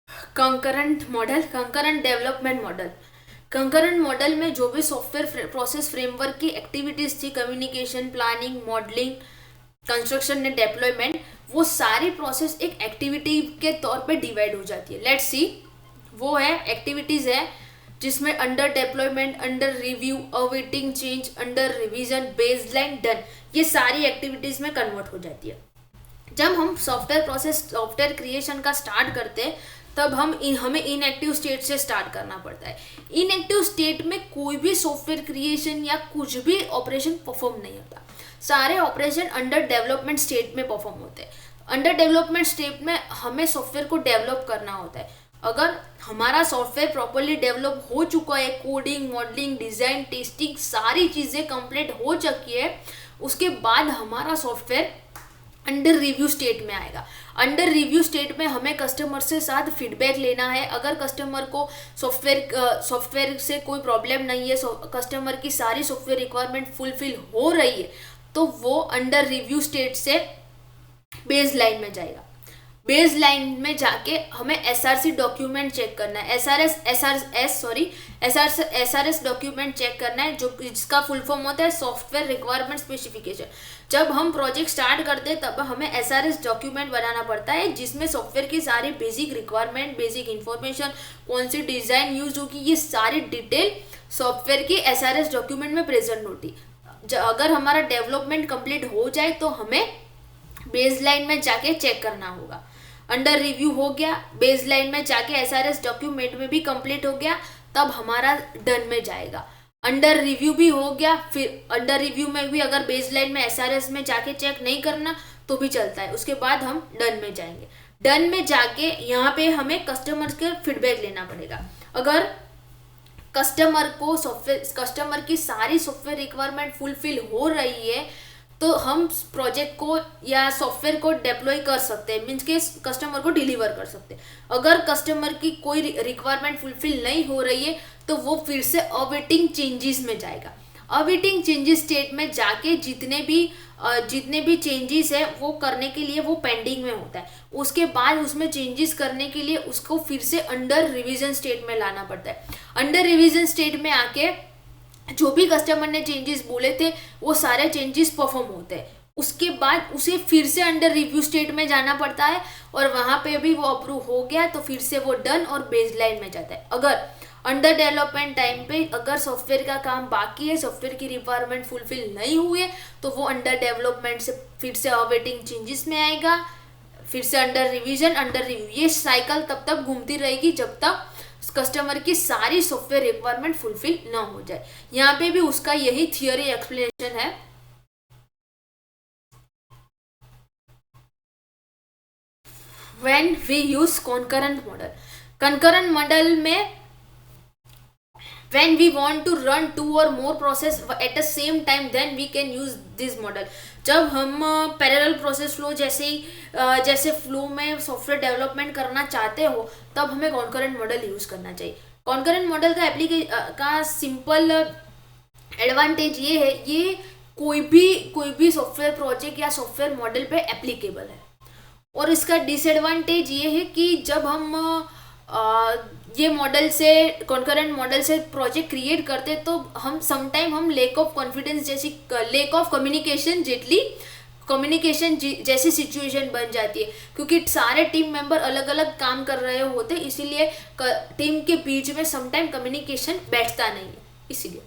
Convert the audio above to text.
Concurrent development model. Concurrent model में जो भी सॉफ्टवेयर प्रोसेस फ्रेमवर्क की एक्टिविटीज थी, communication, planning, modelling, construction and deployment, वो सारी प्रोसेस एक एक्टिविटी के तौर पे डिवाइड हो जाती है। लेट्स सी, वो है एक्टिविटीज है जिसमें under deployment, under review, awaiting change, under revision, baseline, done, ये सारी एक्टिविटीज में कन्वर्ट हो जाती है। जब हम सॉफ्टवेयर क्रिएशन का स्टार्ट करते हैं तब हमें इनएक्टिव स्टेट से स्टार्ट करना पड़ता है। इनएक्टिव स्टेट में कोई भी सॉफ्टवेयर क्रिएशन या कुछ भी ऑपरेशन परफॉर्म नहीं होता। सारे ऑपरेशन अंडर डेवलपमेंट स्टेट में परफॉर्म होते हैं। अंडर डेवलपमेंट स्टेट में हमें सॉफ्टवेयर को डेवलप करना होता है। अगर हमारा सॉफ्टवेयर प्रॉपरली डेवलप हो चुका है, कोडिंग, मॉडलिंग, डिज़ाइन, टेस्टिंग, सारी चीज़ें कंप्लीट हो चुकी है, उसके बाद हमारा सॉफ्टवेयर अंडर रिव्यू स्टेट में आएगा। अंडर रिव्यू स्टेट में हमें कस्टमर से साथ फीडबैक लेना है। अगर कस्टमर को सॉफ्टवेयर से कोई प्रॉब्लम नहीं है, कस्टमर की सारी सॉफ्टवेयर रिक्वायरमेंट फुलफिल हो रही है, तो वो अंडर रिव्यू स्टेट से बेस लाइन में जाएगा। बेस लाइन में जाके हमें एसआरसी डॉक्यूमेंट चेक करना है, एसआरएस डॉक्यूमेंट चेक करना है, जो जिसका फुल फॉर्म होता है सॉफ्टवेयर रिक्वायरमेंट स्पेसिफिकेशन। जब हम प्रोजेक्ट स्टार्ट करते हैं तब हमें एसआरएस डॉक्यूमेंट बनाना पड़ता है, जिसमें सॉफ्टवेयर की सारी बेसिक रिक्वायरमेंट, बेसिक इंफॉर्मेशन, कौन सी डिज़ाइन यूज होगी, ये सारी डिटेल सॉफ्टवेयर की एसआरएस डॉक्यूमेंट में प्रेजेंट होती। अगर हमारा डेवलपमेंट कंप्लीट हो जाए तो हमें बेस लाइन में जाके चेक करना होगा। अंडर रिव्यू हो गया, बेस लाइन में जाके एसआरएस डॉक्यूमेंट में भी कंप्लीट हो गया, तब हमारा डन में जाएगा। अंडर रिव्यू भी हो गया, फिर अंडर रिव्यू में भी अगर बेस लाइन में एसआरएस में जाके चेक नहीं करना तो भी चलता है, उसके बाद हम डन में जाएंगे। डन में जाके यहाँ पे हमें कस्टमर के फीडबैक लेना पड़ेगा। अगर कस्टमर की सारी सॉफ्टवेयर रिक्वायरमेंट फुलफिल हो रही है तो हम प्रोजेक्ट को या सॉफ्टवेयर को डिप्लॉय कर सकते हैं, मीन्स के कस्टमर को डिलीवर कर सकते हैं। अगर कस्टमर की कोई रिक्वायरमेंट फुलफिल नहीं हो रही है तो वो फिर से अवेटिंग चेंजेस में जाएगा। अवेटिंग चेंजेस स्टेट में जाके जितने भी चेंजेस है वो करने के लिए वो पेंडिंग में होता है। उसके बाद उसमें चेंजेस करने के लिए उसको फिर से अंडर रिवीजन स्टेट में लाना पड़ता है। अंडर रिवीजन स्टेट में आके जो भी कस्टमर ने चेंजेस बोले थे वो सारे चेंजेस परफॉर्म होते हैं। उसके बाद उसे फिर से अंडर रिव्यू स्टेट में जाना पड़ता है और वहाँ पे भी वो अप्रूव हो गया तो फिर से वो डन और बेसलाइन में जाता है। अगर अंडर डेवलपमेंट टाइम पे अगर सॉफ्टवेयर का काम बाकी है, सॉफ्टवेयर की रिक्वायरमेंट फुलफिल नहीं हुई है, तो वो अंडर डेवलपमेंट से फिर से अवेटिंग चेंजेस में आएगा, फिर से अंडर रिवीजन, अंडर रिव्यू। ये साइकिल तब तक घूमती रहेगी जब तक कस्टमर की सारी सॉफ्टवेयर रिक्वायरमेंट फुलफिल ना हो जाए। यहाँ पे भी उसका यही थियोरी एक्सप्लेनेशन है। When we use concurrent model में when we want to run 2 or more process at the same time, then we can use this model। जब हम पैरेलल प्रोसेस फ्लो जैसे फ्लो में सॉफ्टवेयर डेवलपमेंट करना चाहते हो तब हमें कॉन्करेंट मॉडल यूज करना चाहिए। कॉन्करेंट मॉडल का सिंपल एडवांटेज ये है, ये कोई भी सॉफ्टवेयर प्रोजेक्ट या सॉफ्टवेयर मॉडल पे एप्लीकेबल है। और इसका डिसएडवांटेज ये है कि जब हम ये कॉन्करेंट मॉडल से प्रोजेक्ट क्रिएट करते तो हम समटाइम हम lake of confidence lake of communication जैसी सिचुएशन बन जाती है, क्योंकि सारे टीम मेंबर अलग अलग काम कर रहे होते, इसीलिए टीम के बीच में समटाइम कम्युनिकेशन बैठता नहीं है, इसीलिए।